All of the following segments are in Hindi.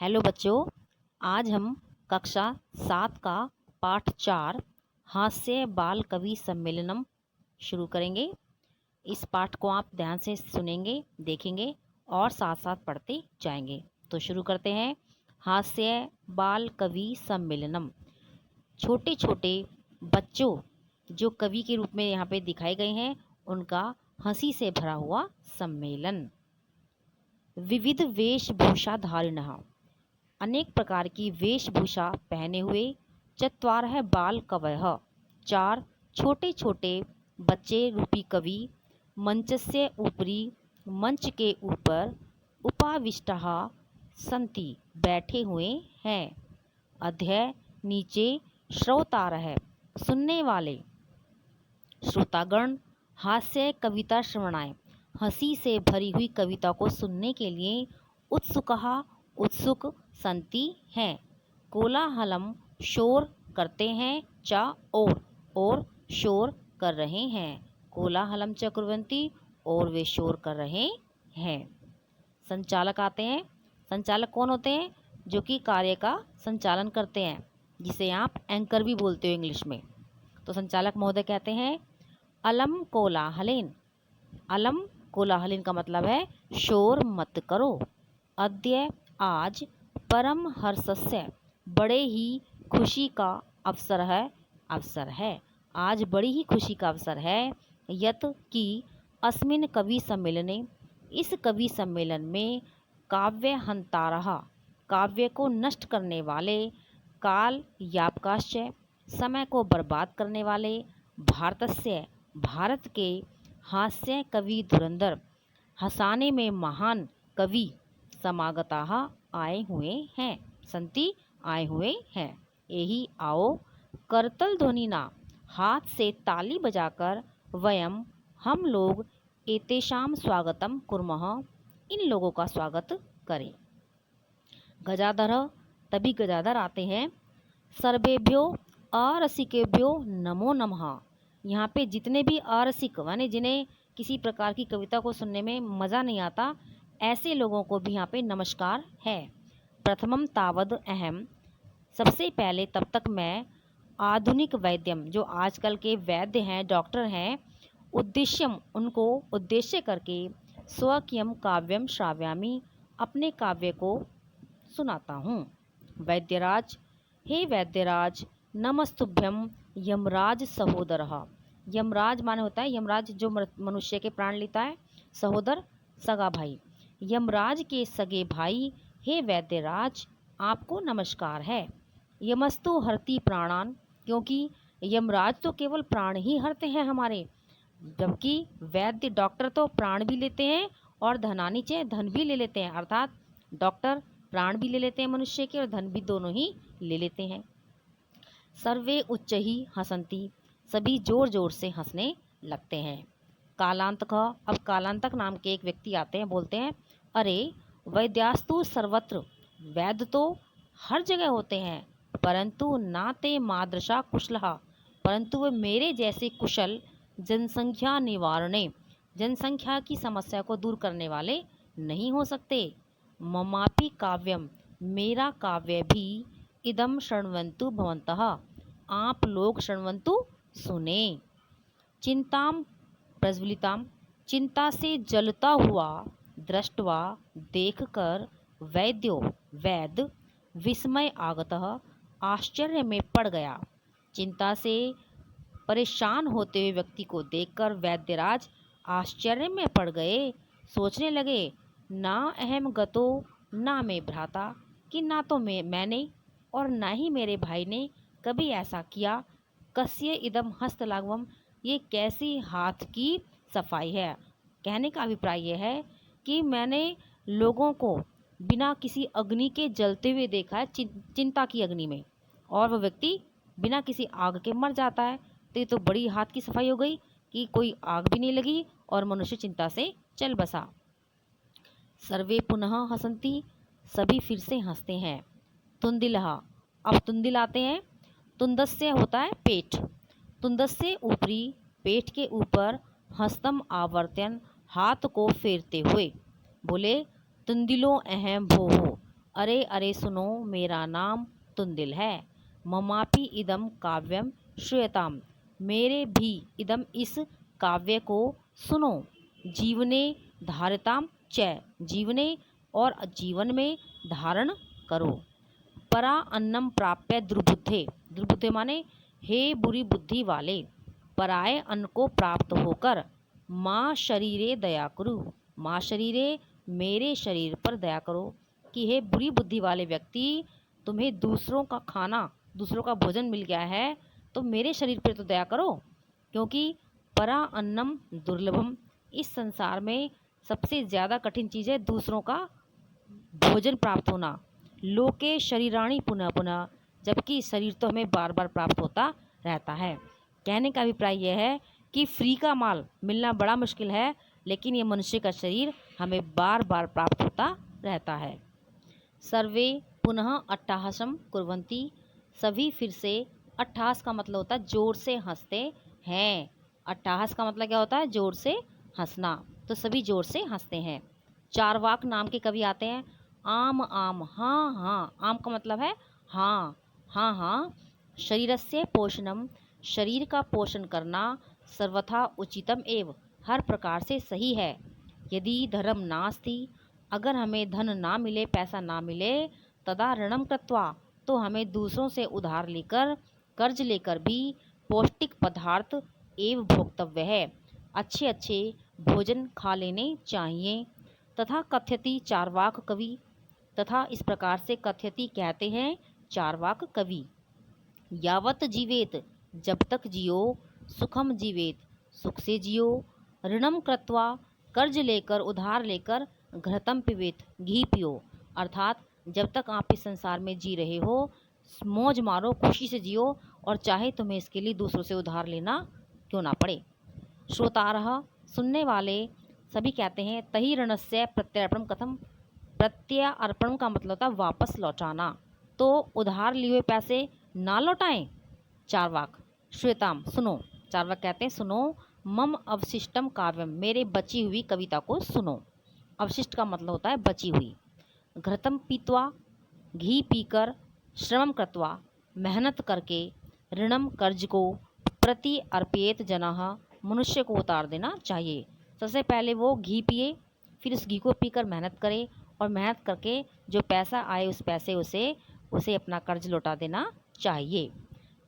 हेलो बच्चों, आज हम कक्षा 7 का पाठ 4 हास्य बाल कवि सम्मेलनम शुरू करेंगे। इस पाठ को आप ध्यान से सुनेंगे, देखेंगे और साथ साथ पढ़ते जाएंगे। तो शुरू करते हैं। हास्य बाल कवि सम्मेलनम। छोटे छोटे बच्चों जो कवि के रूप में यहाँ पे दिखाए गए हैं, उनका हंसी से भरा हुआ सम्मेलन। विविध वेशभूषा धारिणः, अनेक प्रकार की वेशभूषा पहने हुए। चत्वारः बाल कवयः, 4 छोटे छोटे बच्चे रूपी कवि। मंचस्य उपरि, मंच के ऊपर। उपाविष्टाः सन्ति, बैठे हुए हैं। अध्यय, नीचे। श्रोतारः, सुनने वाले। श्रोतागण, हास्य कविता श्रवणाय, हंसी से भरी हुई कविता को सुनने के लिए। उत्सुकः, उत्सुक। संति हैं। कोलाहलम, शोर करते हैं। च और शोर कर रहे हैं। कोलाहलम च कुर्वन्ति, और वे शोर कर रहे हैं। संचालक आते हैं। संचालक कौन होते हैं? जो कि कार्य का संचालन करते हैं, जिसे आप एंकर भी बोलते हो इंग्लिश में। तो संचालक महोदय कहते हैं अलम कोलाहलेन। अलम कोलाहलेन का मतलब है शोर मत करो। अद्य, आज। परम हर्षस्य, बड़े ही खुशी का अवसर है। आज बड़ी ही खुशी का अवसर है। यत कि अस्मिन् कवि सम्मेलने, इस कवि सम्मेलन में। काव्य हंतारः, काव्य को नष्ट करने वाले। काल यापकाश्च, समय को बर्बाद करने वाले। भारतस्य, भारत के। हास्य कवि धुरंधर, हंसाने में महान कवि। समागताः, आए हुए हैं। संति, आए हुए हैं। यही आओ। करतल ध्वनिना, हाथ से ताली बजाकर। वयम, हम लोग। एतेषां स्वागतम कुर्मः, इन लोगों का स्वागत करें। गजाधर, तभी गजाधर आते हैं। सर्वेभ्यो अरसिकेभ्यो नमो नमः। यहाँ पे जितने भी अरसिक माने जिन्हें किसी प्रकार की कविता को सुनने में मज़ा नहीं आता, ऐसे लोगों को भी यहाँ पे नमस्कार है। प्रथमम तावद अहम, सबसे पहले तब तक मैं। आधुनिक वैद्यम, जो आजकल के वैद्य हैं, डॉक्टर हैं। उद्देश्यम, उनको उद्देश्य करके। स्वकीयम काव्यम श्राव्यामि, अपने काव्य को सुनाता हूँ। वैद्यराज, हे वैद्यराज। नमस्तुभ्यम यमराज सहोदरः। यमराज माने होता है यमराज जो मनुष्य के प्राण लेता है। सहोदर, सगा भाई। यमराज के सगे भाई, हे वैद्यराज, आपको नमस्कार है। यमस्तु हरति प्राणान, क्योंकि यमराज तो केवल प्राण ही हरते हैं हमारे, जबकि वैद्य डॉक्टर तो प्राण भी लेते हैं और धनानि च, धन भी ले लेते हैं। अर्थात डॉक्टर प्राण भी ले लेते हैं मनुष्य के और धन भी दोनों ही ले लेते हैं। सर्वे उच्च ही हसंती, सभी जोर जोर से हंसने लगते हैं। कालांतक, अब कालांतक नाम के एक व्यक्ति आते हैं, बोलते हैं अरे वैद्यास्तु सर्वत्र, वैद्य तो हर जगह होते हैं। परंतु नाते मादृशा कुशलः, परंतु वे मेरे जैसे कुशल। जनसंख्या निवारणे, जनसंख्या की समस्या को दूर करने वाले नहीं हो सकते। ममापि काव्यम, मेरा काव्य भी। इदम शृण्वन्तु भवन्तः, आप लोग शृण्वन्तु, सुने। चिंताम प्रज्वलिताम, चिंता से जलता हुआ। दृष्टवा, देखकर। वैद्यो, वैद्य। विस्मय आगतः, आश्चर्य में पड़ गया। चिंता से परेशान होते हुए व्यक्ति को देखकर वैद्यराज आश्चर्य में पड़ गए। सोचने लगे ना अहम गतो, ना मैं भ्राता, कि ना तो मैंने और ना ही मेरे भाई ने कभी ऐसा किया। कस्य इदम हस्तलाघवम, ये कैसी हाथ की सफाई है। कहने का अभिप्राय यह है कि मैंने लोगों को बिना किसी अग्नि के जलते हुए देखा है, चिंता की अग्नि में, और वह व्यक्ति बिना किसी आग के मर जाता है। तो ये तो बड़ी हाथ की सफाई हो गई कि कोई आग भी नहीं लगी और मनुष्य चिंता से चल बसा। सर्वे पुनः हसंती, सभी फिर से हंसते हैं। तुंदिलः, अब तुंदिल आते हैं। तुंदस्य होता है पेट। तुंदस्य ऊपरी, पेट के ऊपर। हस्तम आवर्तन, हाथ को फेरते हुए बोले तुंदिलो अहम भो हो, अरे अरे सुनो मेरा नाम तुंदिल है। ममापि इदम काव्यम श्रूयताम, मेरे भी इदम इस काव्य को सुनो। जीवने धारिताम च, जीवने और जीवन में धारण करो। परा अन्नम प्राप्य दुर्बुद्धे, दुर्बुद्धे माने हे बुरी बुद्धि वाले, पराये अन्न को प्राप्त होकर माँ शरीरे दया करो, माँ शरीरे मेरे शरीर पर दया करो। कि हे बुरी बुद्धि वाले व्यक्ति, तुम्हें दूसरों का खाना, दूसरों का भोजन मिल गया है तो मेरे शरीर पर तो दया करो। क्योंकि परा अन्नम दुर्लभम, इस संसार में सबसे ज़्यादा कठिन चीज़ है दूसरों का भोजन प्राप्त होना। लोके शरीराणी पुनः पुनः, जबकि शरीर तो हमें बार बार प्राप्त होता रहता है। कहने का अभिप्राय यह है कि फ्री का माल मिलना बड़ा मुश्किल है, लेकिन ये मनुष्य का शरीर हमें बार बार प्राप्त होता रहता है। सर्वे पुनः अट्टहासम कुर्वन्ति, सभी फिर से, अट्टहास का मतलब होता है जोर से हंसते हैं। अट्टहास का मतलब क्या होता है? जोर से हंसना। तो सभी जोर से हंसते हैं। चारवाक नाम के कवि आते हैं। आम आम हाँ हाँ, आम का मतलब है हाँ हाँ हाँ। शरीरस्य पोषणम, शरीर का पोषण करना सर्वथा उचितम एव, हर प्रकार से सही है। यदि धर्म नास्ति, अगर हमें धन ना मिले, पैसा ना मिले, तदा ऋणम कृत्वा, तो हमें दूसरों से उधार लेकर, कर्ज लेकर भी पौष्टिक पदार्थ एवं भोक्तव्य है, अच्छे अच्छे भोजन खा लेने चाहिए। तथा कथ्यति चारवाक कवि, तथा इस प्रकार से कथ्यति कहते हैं चारवाक कवि। यावत जीवेत, जब तक जियो, सुखम जीवेत, सुख से जियो, ऋणम कृत्वा, कर्ज लेकर, उधार लेकर, घृतम पिबेत, घी पियो, अर्थात जब तक आप इस संसार में जी रहे हो, मौज मारो, खुशी से जियो, और चाहे तुम्हें इसके लिए दूसरों से उधार लेना क्यों ना पड़े। श्रोतारह, सुनने वाले सभी कहते हैं, तही ऋणस्य प्रत्यर्पण कथम, प्रत्यार्पण का मतलब होता है वापस लौटाना, तो उधार लिए हुए पैसे ना लौटाएं। चारवाक, श्वेताम सुनो, चारवाक कहते हैं सुनो, मम अवशिष्टम काव्यम, मेरे बची हुई कविता को सुनो। अवशिष्ट का मतलब होता है बची हुई। घृतम पीत्वा, घी पीकर, श्रमम कृत्वा, मेहनत करके, ऋणम कर्ज को, प्रति अर्पियत जनाः, मनुष्य को उतार देना चाहिए। सबसे पहले वो घी पिए, फिर उस घी को पीकर मेहनत करे, और मेहनत करके जो पैसा आए उस पैसे उसे अपना कर्ज लौटा देना चाहिए।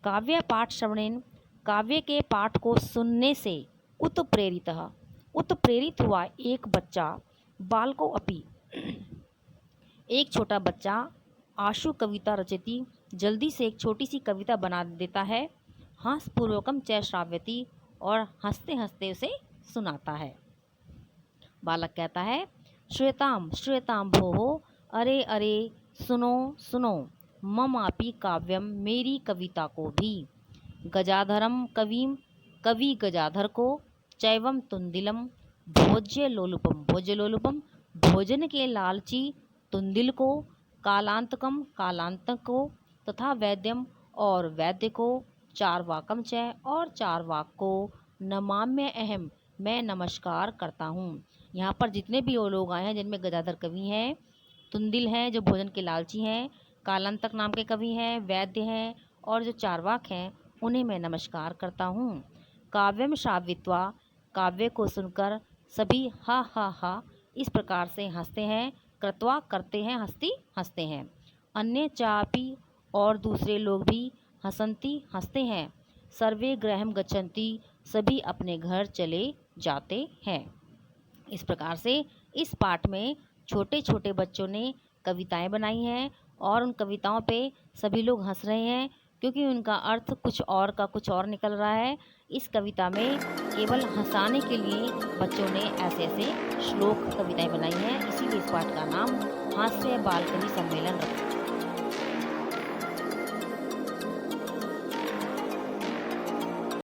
काव्य पाठ श्रवणेन, काव्य के पाठ को सुनने से, उत्प्रेरित हुआ एक बच्चा, बालको अपि, एक छोटा बच्चा, आशु कविता रचति, जल्दी से एक छोटी सी कविता बना देता है, हास्यपूर्वकम च श्राव्यति, और हंसते हंसते उसे सुनाता है। बालक कहता है, श्वेताम श्वेताम भोः, अरे अरे सुनो सुनो, ममापि काव्यम, मेरी कविता को भी, गजाधरम कविम, कवि गजाधर को, चैवम तुंदिलम, भोज्य लोलुपम, भोज्य लोलुपम, भोजन के लालची तुंदिल को, कालांतकम, कालांतक को, तथा वैद्यम, और वैद्य को, चारवाकम च, और चारवाक को, नमाम्य अहम, मैं नमस्कार करता हूँ। यहाँ पर जितने भी वो लोग आए हैं जिनमें गजाधर कवि हैं, तुंदिल हैं जो भोजन के लालची हैं, कालांतक नाम के कवि हैं, वैद्य हैं, और जो चारवाक हैं, उन्हें मैं नमस्कार करता हूँ। काव्यम श्रावित्वा, काव्य को सुनकर सभी हा हा हा इस प्रकार से हंसते हैं, कृत्वा करते हैं, हंसते हैं। अन्य चापी, और दूसरे लोग भी, हसंती हंसते हैं। सर्वे गृहम गच्छन्ति, सभी अपने घर चले जाते हैं। इस प्रकार से इस पाठ में छोटे छोटे बच्चों ने कविताएं बनाई हैं, और उन कविताओं पे सभी लोग हंस रहे हैं, क्योंकि उनका अर्थ कुछ और का कुछ और निकल रहा है। इस कविता में केवल हंसाने के लिए बच्चों ने ऐसे ऐसे श्लोक कविताएं बनाई हैं, इसीलिए इस पाठ का नाम हास्य बाल कवि सम्मेलन रखा।